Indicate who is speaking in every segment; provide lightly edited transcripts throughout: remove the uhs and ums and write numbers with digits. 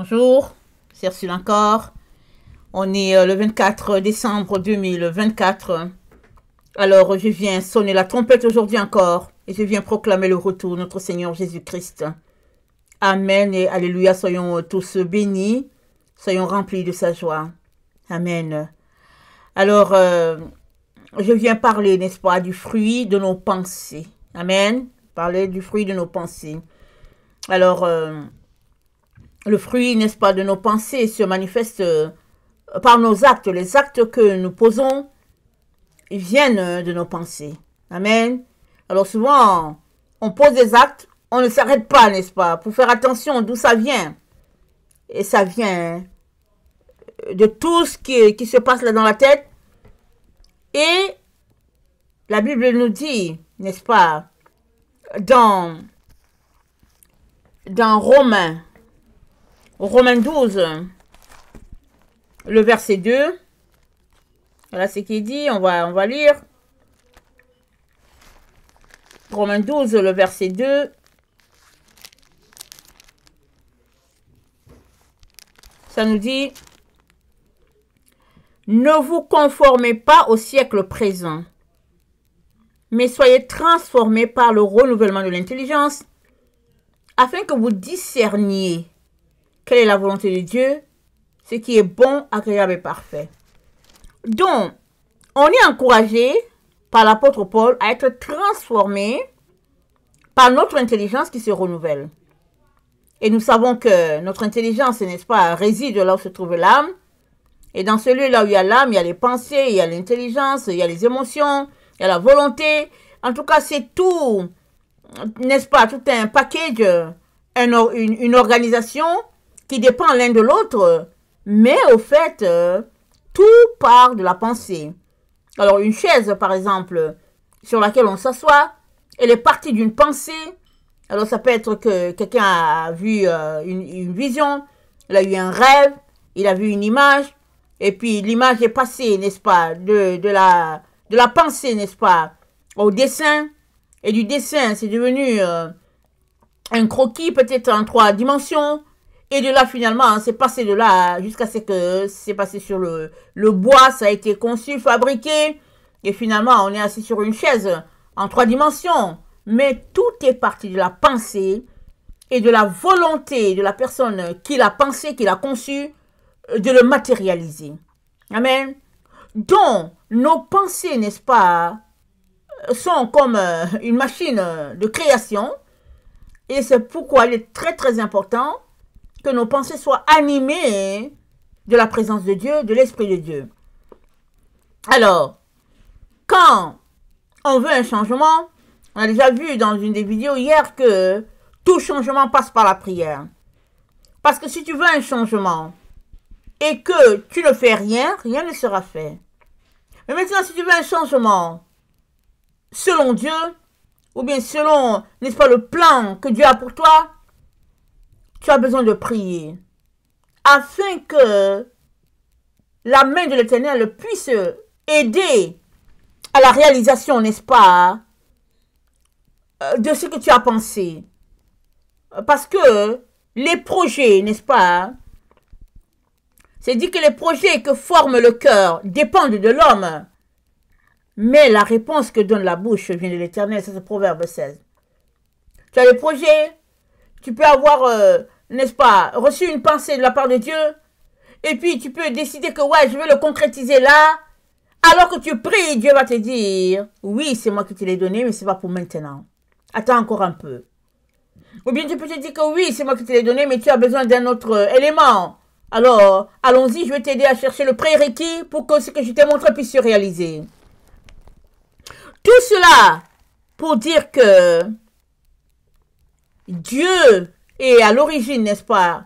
Speaker 1: Bonjour, c'est Ursule encore. On est le 24 décembre 2024. Alors, je viens sonner la trompette aujourd'hui encore et je viens proclamer le retour de notre Seigneur Jésus-Christ. Amen et alléluia, soyons tous bénis, soyons remplis de sa joie. Amen. Alors, je viens parler, n'est-ce pas, du fruit de nos pensées. Amen. Parler du fruit de nos pensées. Alors, le fruit, n'est-ce pas, de nos pensées se manifeste par nos actes. Les actes que nous posons viennent de nos pensées. Amen. Alors souvent, on pose des actes, on ne s'arrête pas, n'est-ce pas, pour faire attention d'où ça vient. Et ça vient de tout ce qui se passe là dans la tête. Et la Bible nous dit, n'est-ce pas, dans Romains 12, le verset 2, voilà ce qu'il dit, on va lire. Romains 12, le verset 2. Ça nous dit, ne vous conformez pas au siècle présent, mais soyez transformés par le renouvellement de l'intelligence, afin que vous discerniez quelle est la volonté de Dieu, ce qui est bon, agréable et parfait. Donc, on est encouragé par l'apôtre Paul à être transformé par notre intelligence qui se renouvelle. Et nous savons que notre intelligence, n'est-ce pas, réside là où se trouve l'âme. Et dans celui-là où il y a l'âme, il y a les pensées, il y a l'intelligence, il y a les émotions, il y a la volonté. En tout cas, c'est tout, n'est-ce pas, tout un package, une organisation qui dépend l'un de l'autre, mais au fait, tout part de la pensée. Alors, une chaise, par exemple, sur laquelle on s'assoit, elle est partie d'une pensée. Alors, ça peut être que quelqu'un a vu une vision, il a eu un rêve, il a vu une image, et puis l'image est passée, n'est-ce pas, de la pensée, n'est-ce pas, au dessin, et du dessin, c'est devenu un croquis, peut-être en 3 dimensions, et de là, finalement, c'est passé de là jusqu'à ce que c'est passé sur le bois, ça a été conçu, fabriqué, et finalement, on est assis sur une chaise en 3 dimensions. Mais tout est parti de la pensée et de la volonté de la personne qui l'a pensé, qui l'a conçu, de le matérialiser. Amen. Donc, nos pensées, n'est-ce pas, sont comme une machine de création. Et c'est pourquoi il est très très important que nos pensées soient animées de la présence de Dieu, de l'Esprit de Dieu. Alors, quand on veut un changement, on a déjà vu dans une des vidéos hier que tout changement passe par la prière. Parce que si tu veux un changement et que tu ne fais rien, rien ne sera fait. Mais maintenant, si tu veux un changement selon Dieu, ou bien selon, n'est-ce pas, le plan que Dieu a pour toi, tu as besoin de prier, afin que la main de l'Éternel puisse aider à la réalisation, n'est-ce pas, de ce que tu as pensé. Parce que les projets, n'est-ce pas, c'est dit que les projets que forme le cœur dépendent de l'homme, mais la réponse que donne la bouche vient de l'Éternel, c'est Proverbe 16. Tu as les projets, tu peux avoir, n'est-ce pas, reçu une pensée de la part de Dieu, et puis tu peux décider que, ouais, je vais le concrétiser là. Alors que tu pries, Dieu va te dire, oui, c'est moi qui te l'ai donné, mais c'est pas pour maintenant. Attends encore un peu. Ou bien tu peux te dire que oui, c'est moi qui te l'ai donné, mais tu as besoin d'un autre élément. Alors, allons-y, je vais t'aider à chercher le prérequis pour que ce que je t'ai montré puisse se réaliser. Tout cela pour dire que Dieu est à l'origine, n'est-ce pas,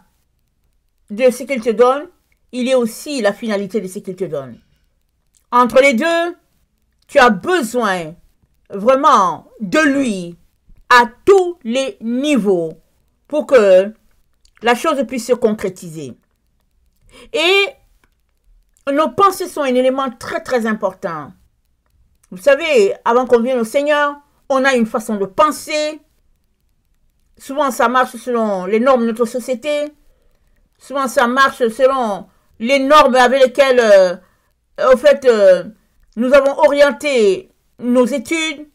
Speaker 1: de ce qu'il te donne. Il est aussi la finalité de ce qu'il te donne. Entre les deux, tu as besoin vraiment de lui à tous les niveaux pour que la chose puisse se concrétiser. Et nos pensées sont un élément très très important. Vous savez, avant qu'on vienne au Seigneur, on a une façon de penser. Souvent, ça marche selon les normes de notre société. souvent ça marche selon les normes avec lesquelles, au fait, nous avons orienté nos études.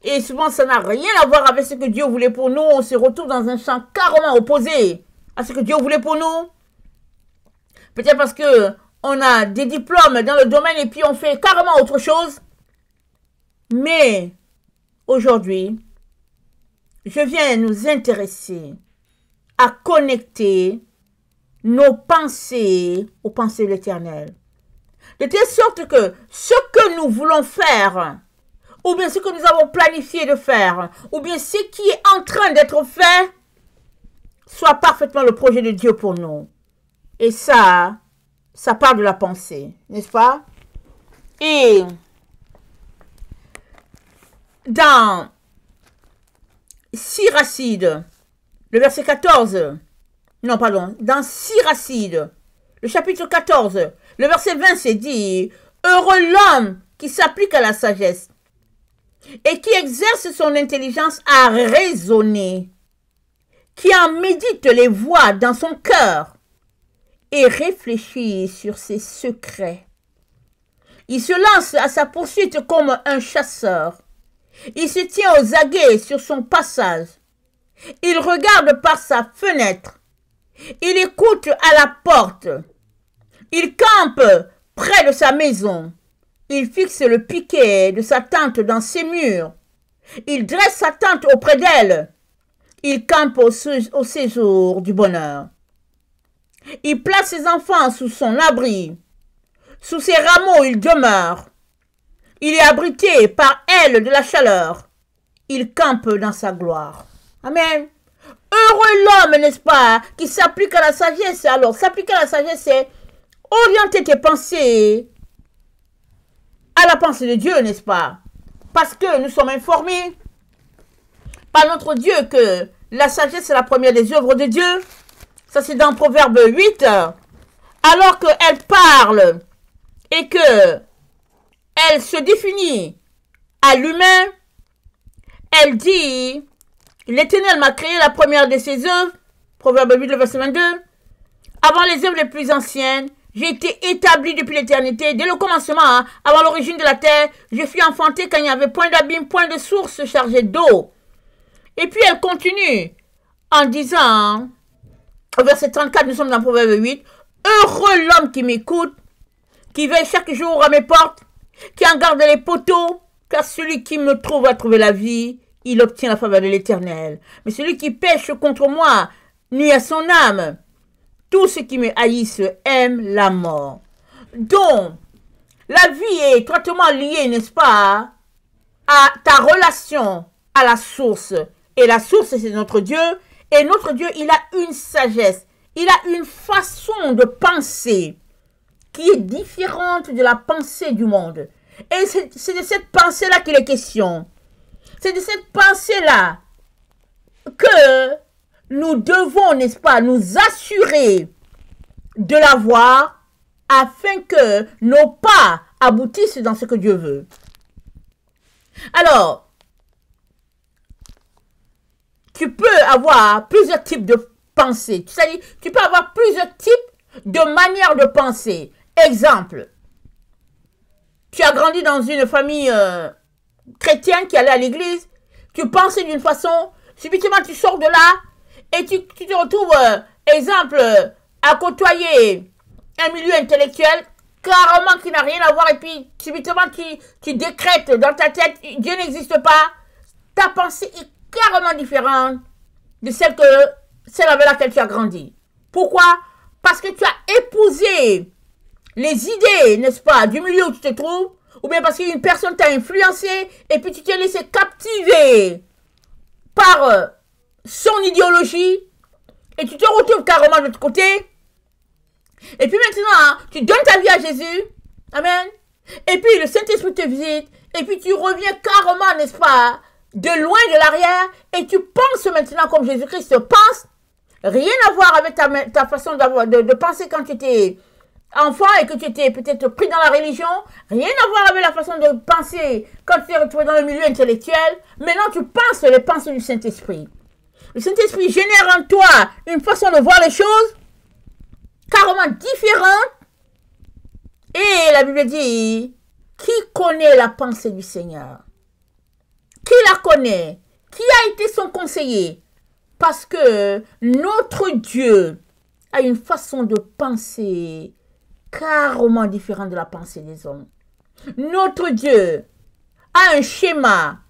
Speaker 1: Et souvent, ça n'a rien à voir avec ce que Dieu voulait pour nous. On se retrouve dans un champ carrément opposé à ce que Dieu voulait pour nous. Peut-être parce que on a des diplômes dans le domaine et puis on fait carrément autre chose. Mais aujourd'hui, je viens nous intéresser à connecter nos pensées aux pensées de l'Éternel. De telle sorte que ce que nous voulons faire, ou bien ce que nous avons planifié de faire, ou bien ce qui est en train d'être fait, soit parfaitement le projet de Dieu pour nous. Et ça part de la pensée, n'est-ce pas? Et dans Siracide, le verset 14, non pardon, dans Siracide, le chapitre 14, le verset 20, c'est dit, « Heureux l'homme qui s'applique à la sagesse et qui exerce son intelligence à raisonner, qui en médite les voies dans son cœur et réfléchit sur ses secrets. Il se lance à sa poursuite comme un chasseur. Il se tient aux aguets sur son passage. Il regarde par sa fenêtre. Il écoute à la porte. Il campe près de sa maison. Il fixe le piquet de sa tente dans ses murs. Il dresse sa tente auprès d'elle. Il campe au séjour du bonheur. Il place ses enfants sous son abri. Sous ses rameaux, il demeure. Il est abrité par elle de la chaleur. Il campe dans sa gloire. Amen. Heureux l'homme, n'est-ce pas, qui s'applique à la sagesse. Alors, s'appliquer à la sagesse, c'est orienter tes pensées à la pensée de Dieu, n'est-ce pas? Parce que nous sommes informés par notre Dieu que la sagesse est la première des œuvres de Dieu. Ça, c'est dans Proverbe 8. Alors qu'elle parle et que elle se définit à l'humain, elle dit, l'Éternel m'a créé la première de ses œuvres, Proverbe 8, le verset 22, avant les œuvres les plus anciennes, j'ai été établi depuis l'éternité, dès le commencement, avant l'origine de la terre, je fus enfanté quand il n'y avait point d'abîme, point de source chargée d'eau. Et puis elle continue en disant, au verset 34, nous sommes dans Proverbe 8, heureux l'homme qui m'écoute, qui veille chaque jour à mes portes, qui en garde les poteaux, car celui qui me trouve va trouver la vie, il obtient la faveur de l'Éternel. Mais celui qui pêche contre moi nuit à son âme. Tous ceux qui me haïssent aiment la mort. Donc, la vie est étroitement liée, n'est-ce pas, à ta relation à la source. Et la source, c'est notre Dieu. Et notre Dieu, il a une sagesse. Il a une façon de penser qui est différente de la pensée du monde. Et c'est de cette pensée-là qu'il est question. C'est de cette pensée-là que nous devons, n'est-ce pas, nous assurer de l'avoir afin que nos pas aboutissent dans ce que Dieu veut. Alors, tu peux avoir plusieurs types de pensées. C'est-à-dire, tu peux avoir plusieurs types de manières de penser. Exemple, tu as grandi dans une famille chrétienne qui allait à l'église, tu pensais d'une façon, subitement tu sors de là et tu te retrouves, exemple, à côtoyer un milieu intellectuel carrément qui n'a rien à voir et puis subitement tu décrètes dans ta tête, Dieu n'existe pas. Ta pensée est carrément différente de celle avec laquelle tu as grandi. Pourquoi? Parce que tu as épousé les idées, n'est-ce pas, du milieu où tu te trouves, ou bien parce qu'une personne t'a influencé et puis tu t'es laissé captiver par son idéologie et tu te retrouves carrément de l'autre côté. Et puis maintenant, tu donnes ta vie à Jésus. Amen. Et puis le Saint-Esprit te visite et puis tu reviens carrément, n'est-ce pas, de loin de l'arrière et tu penses maintenant comme Jésus-Christ pense. Rien à voir avec ta façon de penser quand tu étais enfant et que tu étais peut-être pris dans la religion, rien à voir avec la façon de penser quand tu es retrouvé dans le milieu intellectuel. Maintenant, tu penses les pensées du Saint-Esprit. Le Saint-Esprit génère en toi une façon de voir les choses carrément différente. Et la Bible dit, qui connaît la pensée du Seigneur? Qui la connaît? Qui a été son conseiller? Parce que notre Dieu a une façon de penser carrément différente de la pensée des hommes. Notre Dieu a un schéma,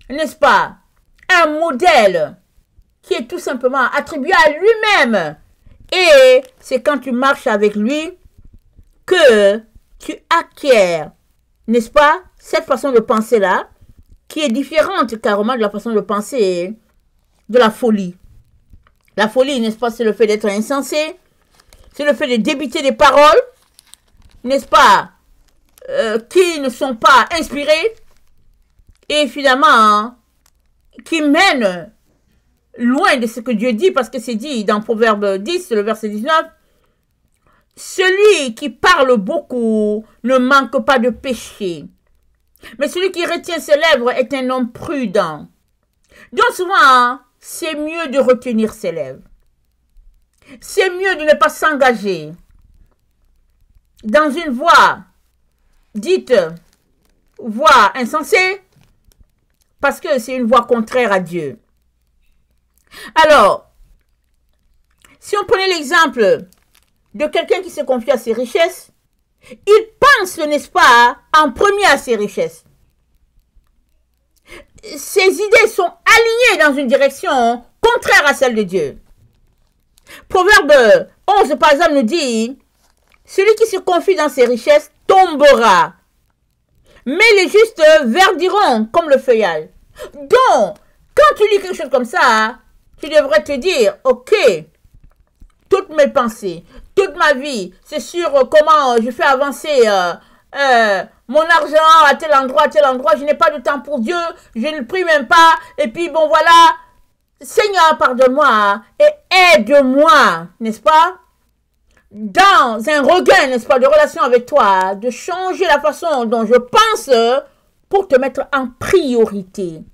Speaker 1: n'est-ce pas? Un modèle qui est tout simplement attribué à lui-même. Et c'est quand tu marches avec lui que tu acquiers, n'est-ce pas, cette façon de penser-là, qui est différente carrément de la façon de penser de la folie. La folie, n'est-ce pas, c'est le fait d'être insensé, c'est le fait de débiter des paroles, n'est-ce pas, qui ne sont pas inspirées, et finalement, qui mènent loin de ce que Dieu dit, parce que c'est dit dans Proverbe 10, le verset 19, « Celui qui parle beaucoup ne manque pas de péché, mais celui qui retient ses lèvres est un homme prudent. » Donc souvent, c'est mieux de retenir ses lèvres. C'est mieux de ne pas s'engager dans une voie dite voie insensée, parce que c'est une voie contraire à Dieu. Alors, si on prenait l'exemple de quelqu'un qui se confie à ses richesses, il pense, n'est-ce pas, en premier à ses richesses. Ses idées sont alignées dans une direction contraire à celle de Dieu. Proverbe 11, par exemple, nous dit, « Celui qui se confie dans ses richesses tombera, mais les justes verdiront comme le feuillage. » Donc, quand tu lis quelque chose comme ça, tu devrais te dire, « Ok, toutes mes pensées, toute ma vie, c'est sur comment je fais avancer mon argent à tel endroit, je n'ai pas de temps pour Dieu, je ne prie même pas, et puis bon voilà, Seigneur, pardonne-moi et aide-moi, n'est-ce pas, dans un regain, n'est-ce pas, de relation avec toi, de changer la façon dont je pense pour te mettre en priorité,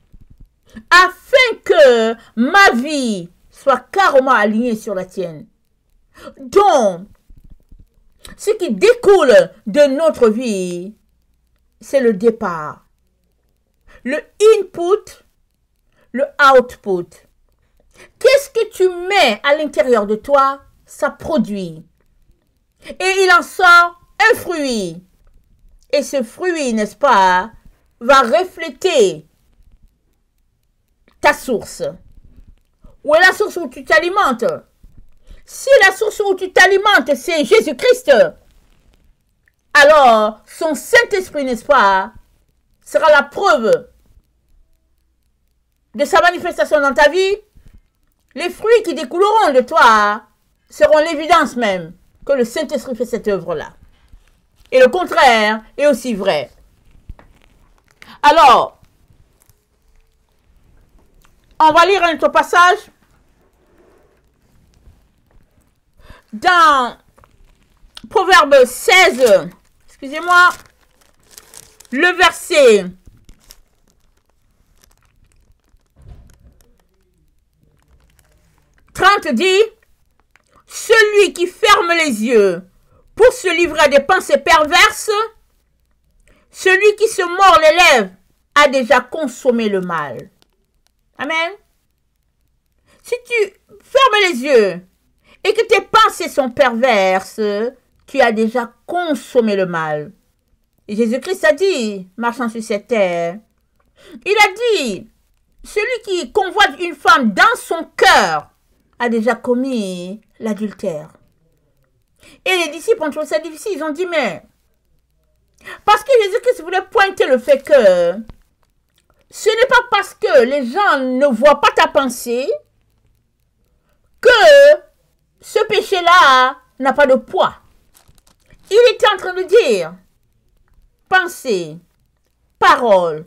Speaker 1: afin que ma vie soit carrément alignée sur la tienne. » Donc, ce qui découle de notre vie, c'est le départ. Le input, le output. Qu'est-ce que tu mets à l'intérieur de toi, ça produit. Et il en sort un fruit. Et ce fruit, n'est-ce pas, va refléter ta source. Où est la source où tu t'alimentes? Si la source où tu t'alimentes, c'est Jésus-Christ, alors son Saint-Esprit, n'est-ce pas, sera la preuve de sa manifestation dans ta vie. Les fruits qui découleront de toi seront l'évidence même que le Saint-Esprit fait cette œuvre-là. Et le contraire est aussi vrai. Alors, on va lire un autre passage. Dans Proverbe 16, excusez-moi, le verset 30 dit, « Celui qui ferme les yeux pour se livrer à des pensées perverses, celui qui se mord les lèvres a déjà consommé le mal. » Amen. Si tu fermes les yeux et que tes pensées sont perverses, tu as déjà consommé le mal. Et Jésus-Christ a dit, marchant sur cette terre, il a dit, celui qui convoite une femme dans son cœur a déjà commis l'adultère. Et les disciples ont trouvé ça difficile, ils ont dit, mais, parce que Jésus-Christ voulait pointer le fait que ce n'est pas parce que les gens ne voient pas ta pensée que ce péché-là n'a pas de poids. Il était en train de dire, pensée, parole,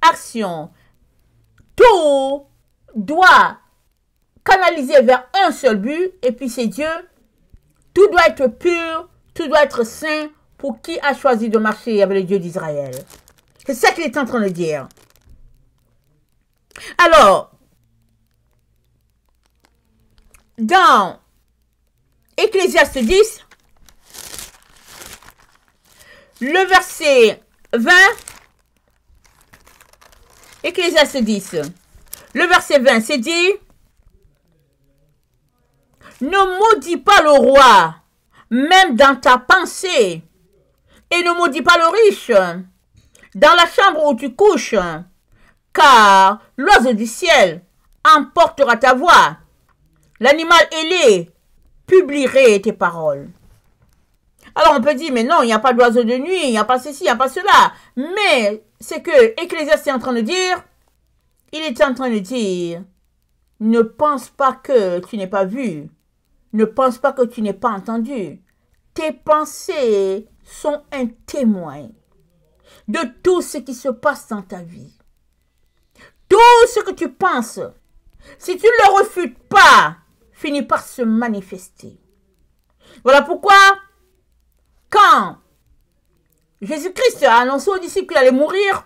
Speaker 1: action, tout doit canaliser vers un seul but, et puis c'est Dieu. Tout doit être pur, tout doit être saint pour qui a choisi de marcher avec le Dieu d'Israël. C'est ça qu'il est en train de dire. Alors, dans Ecclésiaste 10, le verset 20. Ecclésiaste 10, le verset 20, c'est dit, ne maudis pas le roi, même dans ta pensée, et ne maudis pas le riche, dans la chambre où tu couches, car l'oiseau du ciel emportera ta voix, l'animal ailé publierait tes paroles. Alors on peut dire, mais non, il n'y a pas d'oiseau de nuit, il n'y a pas ceci, il n'y a pas cela. Mais c'est que Ecclésiaste est en train de dire, il est en train de dire, ne pense pas que tu n'es pas vu, ne pense pas que tu n'es pas entendu. Tes pensées sont un témoin de tout ce qui se passe dans ta vie. Tout ce que tu penses, si tu ne le refutes pas, finit par se manifester. Voilà pourquoi, quand Jésus-Christ a annoncé aux disciples qu'il allait mourir,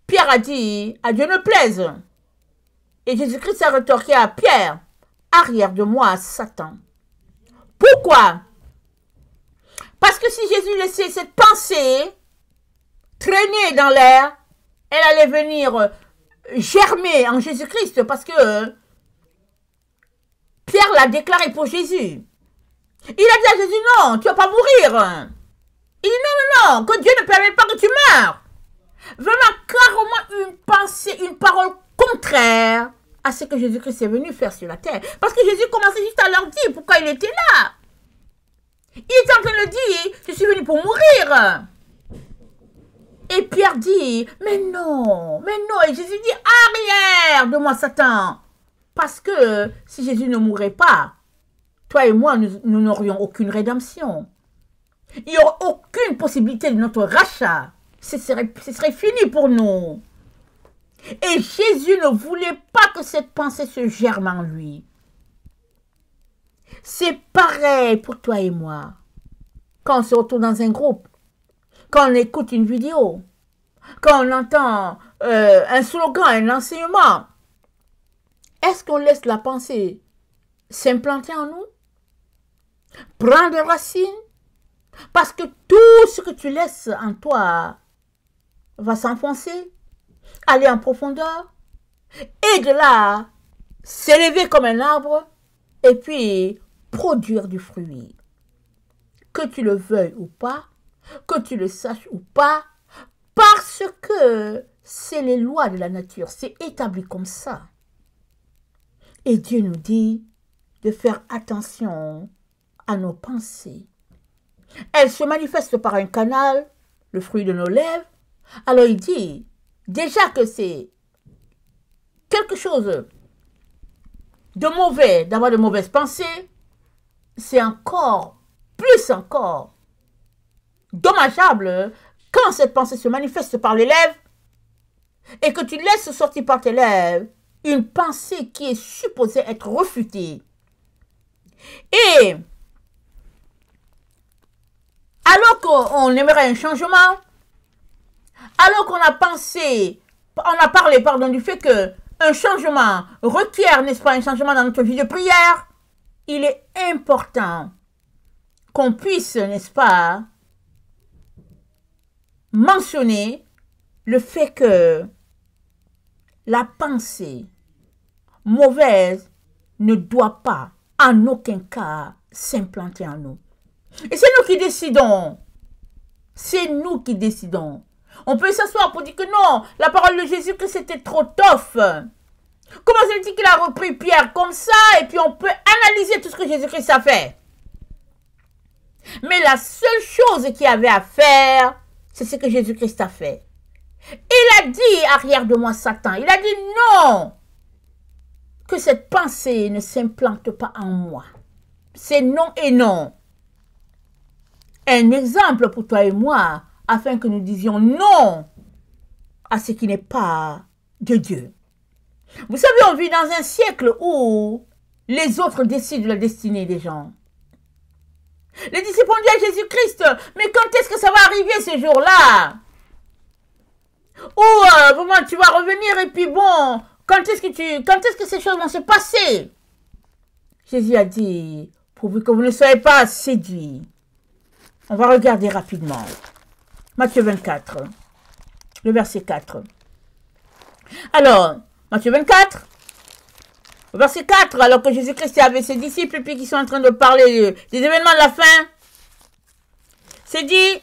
Speaker 1: Pierre a dit, à Dieu ne plaise. Et Jésus-Christ a rétorqué à Pierre, arrière de moi, Satan. Pourquoi? Parce que si Jésus laissait cette pensée traîner dans l'air, elle allait venir germer en Jésus-Christ, parce que Pierre l'a déclaré pour Jésus. Il a dit à Jésus, non, tu ne vas pas mourir. Il dit, non, non, non, que Dieu ne permette pas que tu meurs. Vraiment, carrément une pensée, une parole contraire à ce que Jésus-Christ est venu faire sur la terre. Parce que Jésus commençait juste à leur dire pourquoi il était là. Il était en train de dire, je suis venu pour mourir. Et Pierre dit, mais non. Et Jésus dit, arrière de moi, Satan. Parce que si Jésus ne mourrait pas, toi et moi, nous n'aurions aucune rédemption. Il n'y aurait aucune possibilité de notre rachat. Ce serait fini pour nous. Et Jésus ne voulait pas que cette pensée se germe en lui. C'est pareil pour toi et moi. Quand on se retrouve dans un groupe, quand on écoute une vidéo, quand on entend un slogan, un enseignement, est-ce qu'on laisse la pensée s'implanter en nous? Prendre racine? Parce que tout ce que tu laisses en toi va s'enfoncer, aller en profondeur, et de là, s'élever comme un arbre, et puis produire du fruit. Que tu le veuilles ou pas, que tu le saches ou pas, parce que c'est les lois de la nature, c'est établi comme ça. Et Dieu nous dit de faire attention à nos pensées. Elles se manifestent par un canal, le fruit de nos lèvres. Alors il dit déjà que c'est quelque chose de mauvais, d'avoir de mauvaises pensées, c'est encore, plus encore, dommageable quand cette pensée se manifeste par les lèvres et que tu laisses sortir par tes lèvres une pensée qui est supposée être refutée. Et alors qu'on aimerait un changement, alors qu'on a pensé, on a parlé, pardon, du fait qu'un changement requiert, n'est-ce pas, un changement dans notre vie de prière, il est important qu'on puisse, n'est-ce pas, mentionner le fait que la pensée mauvaise ne doit pas, en aucun cas, s'implanter en nous. Et c'est nous qui décidons. C'est nous qui décidons. On peut s'asseoir pour dire que non, la parole de Jésus, que c'était trop tough. Comment se dit qu'il a repris Pierre comme ça et puis on peut analyser tout ce que Jésus-Christ a fait. Mais la seule chose qu'il avait à faire, c'est ce que Jésus-Christ a fait. Il a dit, arrière de moi Satan, il a dit non, que cette pensée ne s'implante pas en moi. C'est non et non. Un exemple pour toi et moi, afin que nous disions non à ce qui n'est pas de Dieu. Vous savez, on vit dans un siècle où les autres décident de la destinée des gens. Les disciples ont dit à Jésus-Christ, mais quand est-ce que ça va arriver ce jour-là? Ou vraiment tu vas revenir et puis bon, quand est-ce que ces choses vont se passer? Jésus a dit, pourvu que vous ne soyez pas séduits. On va regarder rapidement. Matthieu 24, le verset 4. Alors, Matthieu 24, le verset 4, alors que Jésus-Christ est avec ses disciples, puis qu'ils sont en train de parler des événements de la fin, c'est dit,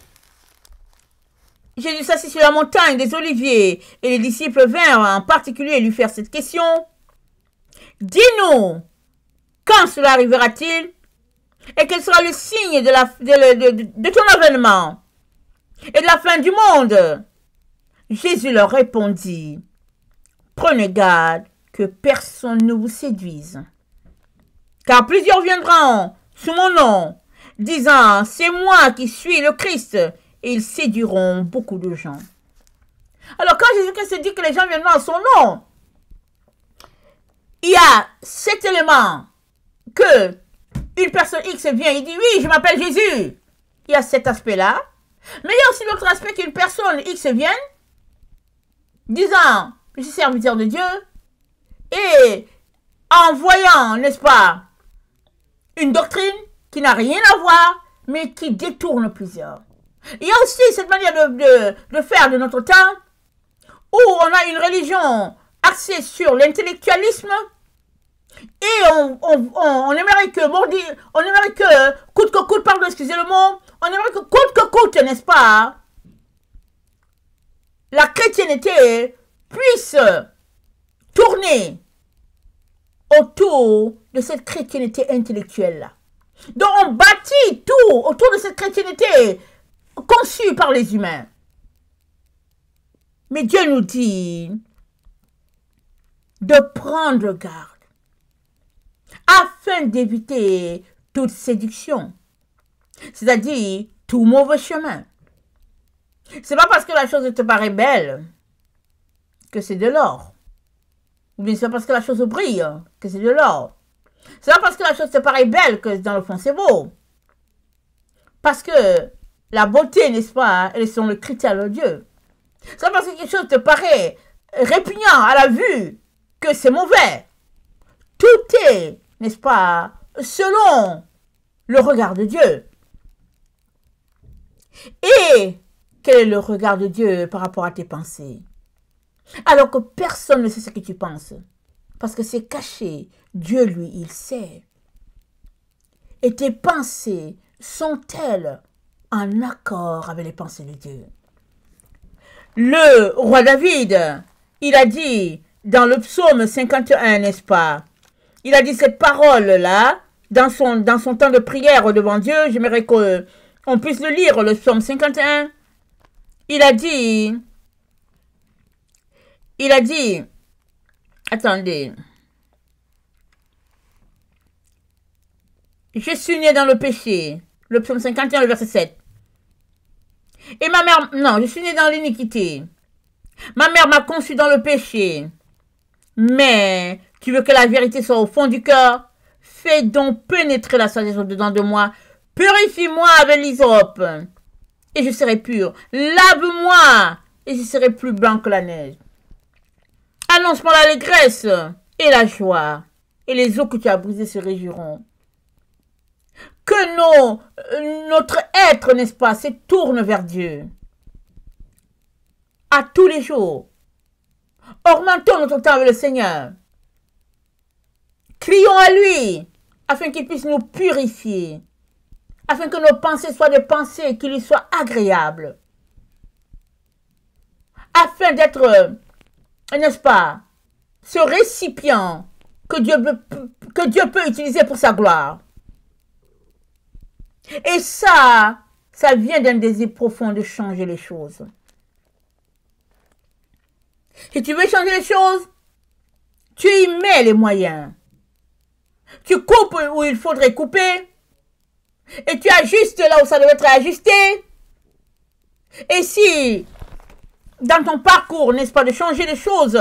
Speaker 1: Jésus s'assit sur la montagne des Oliviers, et les disciples vinrent en particulier lui faire cette question. Dis-nous, quand cela arrivera-t-il? Et quel sera le signe de ton avènement et de la fin du monde? Jésus leur répondit, prenez garde que personne ne vous séduise. Car plusieurs viendront sous mon nom, disant, c'est moi qui suis le Christ, et ils séduiront beaucoup de gens. Alors quand Jésus-Christ dit que les gens viendront en son nom, il y a cet élément que une personne X vient, il dit, oui, je m'appelle Jésus. Il y a cet aspect-là. Mais il y a aussi l'autre aspect qu'une personne X vienne, disant, je suis serviteur de Dieu, et en voyant, n'est-ce pas, une doctrine qui n'a rien à voir, mais qui détourne plusieurs. Il y a aussi cette manière de faire de notre temps, où on a une religion axée sur l'intellectualisme, et on aimerait que, coûte que coûte, pardon, excusez le mot, on aimerait que coûte, n'est-ce pas, la chrétienté puisse tourner autour de cette chrétienté intellectuelle-là. Donc on bâtit tout autour de cette chrétienté conçue par les humains. Mais Dieu nous dit de prendre garde afin d'éviter toute séduction, c'est-à-dire tout mauvais chemin. C'est pas parce que la chose te paraît belle que c'est de l'or. Ou bien c'est pas parce que la chose brille que c'est de l'or. C'est pas parce que la chose te paraît belle que dans le fond c'est beau. Parce que la beauté, n'est-ce pas, elles sont le critère de Dieu. C'est pas parce que quelque chose te paraît répugnant à la vue que c'est mauvais. Tout est, n'est-ce pas, selon le regard de Dieu. Et quel est le regard de Dieu par rapport à tes pensées? Alors que personne ne sait ce que tu penses. Parce que c'est caché. Dieu, lui, il sait. Et tes pensées sont-elles en accord avec les pensées de Dieu? Le roi David, il a dit dans le psaume 51, n'est-ce pas? Il a dit cette parole-là dans son temps de prière devant Dieu. J'aimerais qu'on puisse le lire, le psaume 51. Il a dit, attendez, je suis né dans le péché, le psaume 51, le verset 7. Et ma mère, non, je suis né dans l'iniquité. Ma mère m'a conçu dans le péché. Mais tu veux que la vérité soit au fond du cœur? Fais donc pénétrer la sagesse au-dedans de moi. Purifie-moi avec l'hysope, et je serai pur. Lave-moi, et je serai plus blanc que la neige. Annonce-moi l'allégresse et la joie, et les eaux que tu as brisées se réjouiront. Que notre être, n'est-ce pas, se tourne vers Dieu. À tous les jours. Augmentons notre temps avec le Seigneur. Crions à lui, afin qu'il puisse nous purifier. Afin que nos pensées soient des pensées qui lui soient agréables. Afin d'être, n'est-ce pas, ce récipient que Dieu peut utiliser pour sa gloire. Et ça vient d'un désir profond de changer les choses. Si tu veux changer les choses, tu y mets les moyens. Tu coupes où il faudrait couper. Et tu ajustes là où ça doit être ajusté. Et si, dans ton parcours, n'est-ce pas, de changer les choses,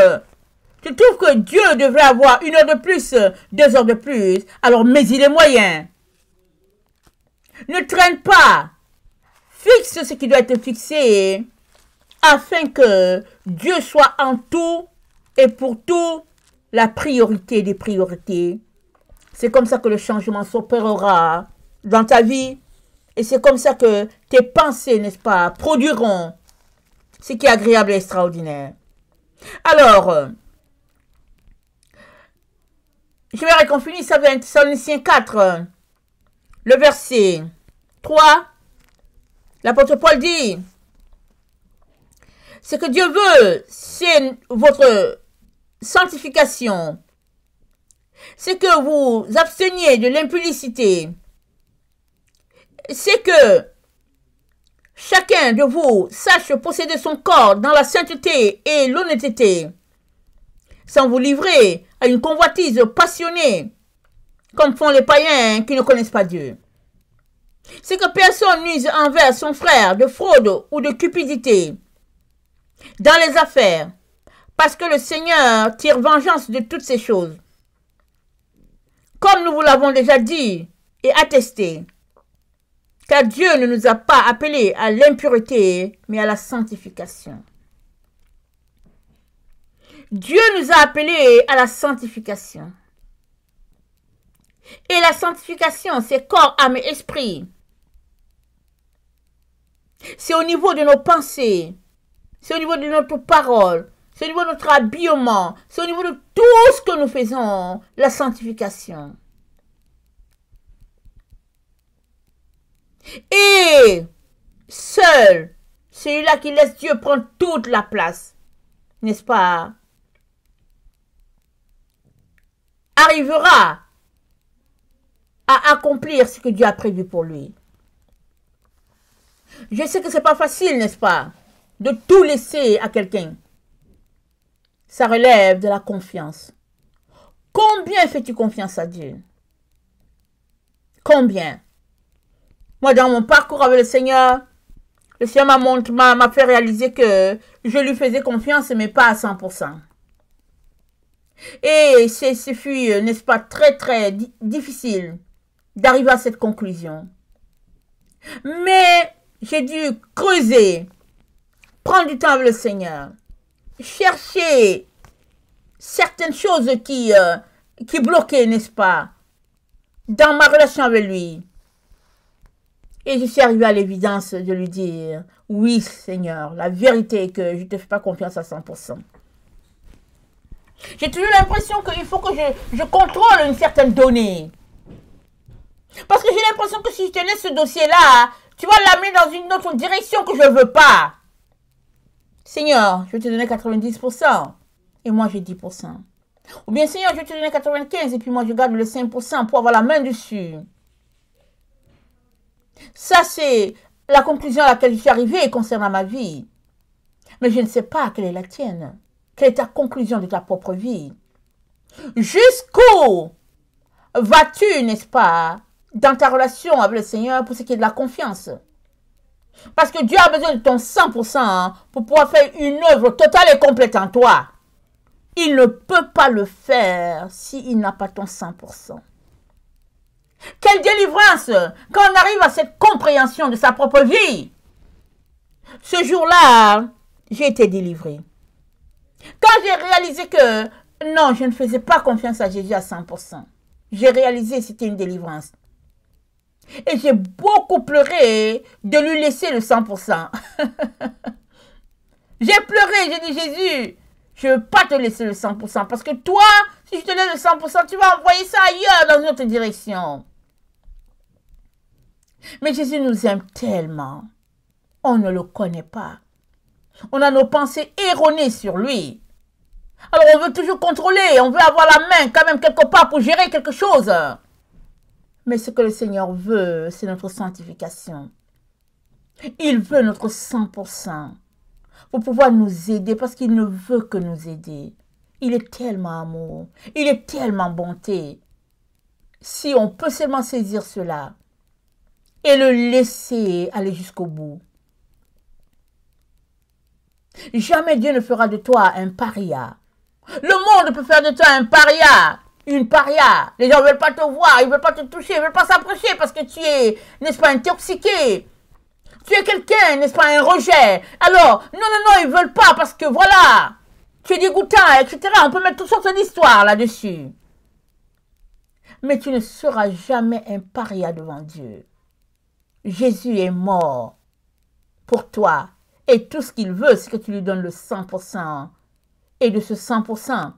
Speaker 1: tu trouves que Dieu devrait avoir 1 heure de plus, 2 heures de plus, alors mets-y les moyens. Ne traîne pas. Fixe ce qui doit être fixé, afin que Dieu soit en tout et pour tout la priorité des priorités, C'est comme ça que le changement s'opérera dans ta vie. Et c'est comme ça que tes pensées, n'est-ce pas, produiront ce qui est agréable et extraordinaire. Alors, j'aimerais qu'on finisse avec Thessaloniciens 4, le verset 3. L'apôtre Paul dit, ce que Dieu veut, c'est votre sanctification. C'est que vous absteniez de l'impudicité. C'est que chacun de vous sache posséder son corps dans la sainteté et l'honnêteté, sans vous livrer à une convoitise passionnée, comme font les païens qui ne connaissent pas Dieu. C'est que personne nuise envers son frère de fraude ou de cupidité dans les affaires, parce que le Seigneur tire vengeance de toutes ces choses. Comme nous vous l'avons déjà dit et attesté, car Dieu ne nous a pas appelés à l'impureté, mais à la sanctification. Dieu nous a appelés à la sanctification. Et la sanctification, c'est corps, âme et esprit. C'est au niveau de nos pensées, c'est au niveau de notre parole, c'est au niveau de notre habillement, c'est au niveau de tout ce que nous faisons, la sanctification. Et seul, celui-là qui laisse Dieu prendre toute la place, n'est-ce pas, arrivera à accomplir ce que Dieu a prévu pour lui. Je sais que ce n'est pas facile, n'est-ce pas, de tout laisser à quelqu'un. Ça relève de la confiance. Combien fais-tu confiance à Dieu? Combien? Moi, dans mon parcours avec le Seigneur m'a fait réaliser que je lui faisais confiance, mais pas à 100%. Et ce fut, n'est-ce pas, très, très difficile d'arriver à cette conclusion. Mais j'ai dû creuser, prendre du temps avec le Seigneur, chercher certaines choses qui bloquaient, n'est-ce pas, dans ma relation avec lui. Et je suis arrivée à l'évidence de lui dire, oui Seigneur, la vérité est que je ne te fais pas confiance à 100%. J'ai toujours l'impression qu'il faut que je contrôle une certaine donnée. Parce que j'ai l'impression que si je te laisse ce dossier-là, tu vas l'amener dans une autre direction que je ne veux pas. Seigneur, je vais te donner 90% et moi j'ai 10%. Ou bien Seigneur, je vais te donner 95% et puis moi je garde le 5% pour avoir la main dessus. Ça, c'est la conclusion à laquelle je suis arrivée concernant ma vie. Mais je ne sais pas quelle est la tienne. Quelle est ta conclusion de ta propre vie? Jusqu'où vas-tu, n'est-ce pas, dans ta relation avec le Seigneur pour ce qui est de la confiance? Parce que Dieu a besoin de ton 100% pour pouvoir faire une œuvre totale et complète en toi. Il ne peut pas le faire s'il n'a pas ton 100%. Quelle délivrance quand on arrive à cette compréhension de sa propre vie. Ce jour-là, j'ai été délivrée. Quand j'ai réalisé que non, je ne faisais pas confiance à Jésus à 100%, j'ai réalisé que c'était une délivrance. Et j'ai beaucoup pleuré de lui laisser le 100%. J'ai pleuré, j'ai dit Jésus, je ne veux pas te laisser le 100% parce que toi, si je te laisse le 100%, tu vas envoyer ça ailleurs dans une autre direction. Mais Jésus nous aime tellement. On ne le connaît pas. On a nos pensées erronées sur lui. Alors on veut toujours contrôler, on veut avoir la main quand même quelque part pour gérer quelque chose. Mais ce que le Seigneur veut, c'est notre sanctification. Il veut notre 100% pour pouvoir nous aider parce qu'il ne veut que nous aider. Il est tellement amour, il est tellement bonté. Si on peut seulement saisir cela et le laisser aller jusqu'au bout. Jamais Dieu ne fera de toi un paria. Le monde peut faire de toi un paria, une paria. Les gens ne veulent pas te voir, ils ne veulent pas te toucher, ils ne veulent pas s'approcher parce que tu es, n'est-ce pas, intoxiqué. Tu es quelqu'un, n'est-ce pas, un rejet. Alors, non, ils ne veulent pas parce que voilà, tu es dégoûtant, etc. On peut mettre toutes sortes d'histoires là-dessus. mais tu ne seras jamais un paria devant Dieu. Jésus est mort pour toi. Et tout ce qu'il veut, c'est que tu lui donnes le 100%. Et de ce 100%,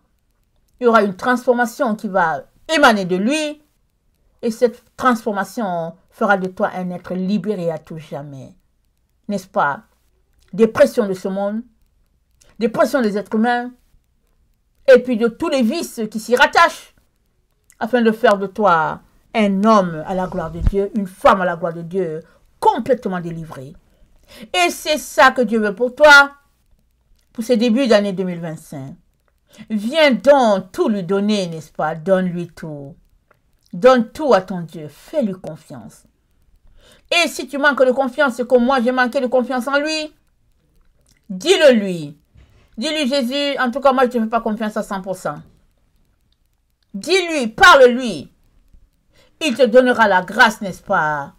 Speaker 1: il y aura une transformation qui va émaner de lui. Et cette transformation fera de toi un être libéré à tout jamais. N'est-ce pas? Des pressions de ce monde, des pressions des êtres humains, et puis de tous les vices qui s'y rattachent, afin de faire de toi un homme à la gloire de Dieu, une femme à la gloire de Dieu, complètement délivrée. Et c'est ça que Dieu veut pour toi, pour ce début d'année 2025. Viens donc tout lui donner, n'est-ce pas? Donne-lui tout. Donne tout à ton Dieu. Fais-lui confiance. Et si tu manques de confiance, c'est comme moi, j'ai manqué de confiance en lui, dis-le lui. Dis-lui, Jésus, en tout cas, moi, je ne te fais pas confiance à 100%. Dis-lui, parle-lui. Il te donnera la grâce, n'est-ce pas,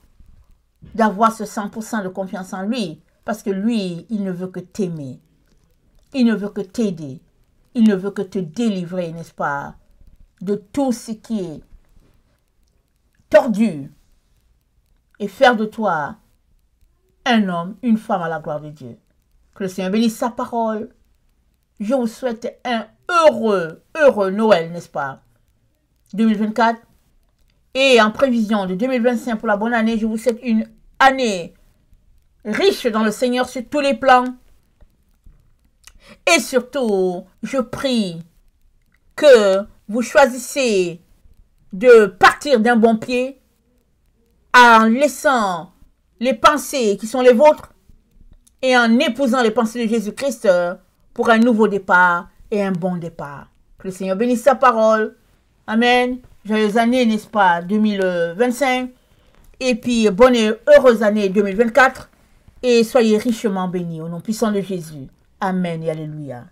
Speaker 1: d'avoir ce 100% de confiance en lui. Parce que lui, il ne veut que t'aimer. Il ne veut que t'aider. Il ne veut que te délivrer, n'est-ce pas, de tout ce qui est tordu. Et faire de toi un homme, une femme à la gloire de Dieu. Que le Seigneur bénisse sa parole. Je vous souhaite un heureux Noël, n'est-ce pas, 2024. Et en prévision de 2025 pour la bonne année, je vous souhaite une année riche dans le Seigneur sur tous les plans. Et surtout, je prie que vous choisissez de partir d'un bon pied en laissant les pensées qui sont les vôtres et en épousant les pensées de Jésus-Christ pour un nouveau départ et un bon départ. Que le Seigneur bénisse sa parole. Amen. Joyeuses années, n'est-ce pas, 2025. Et puis, bonne et heureuse année 2024. Et soyez richement bénis au nom puissant de Jésus. Amen et alléluia.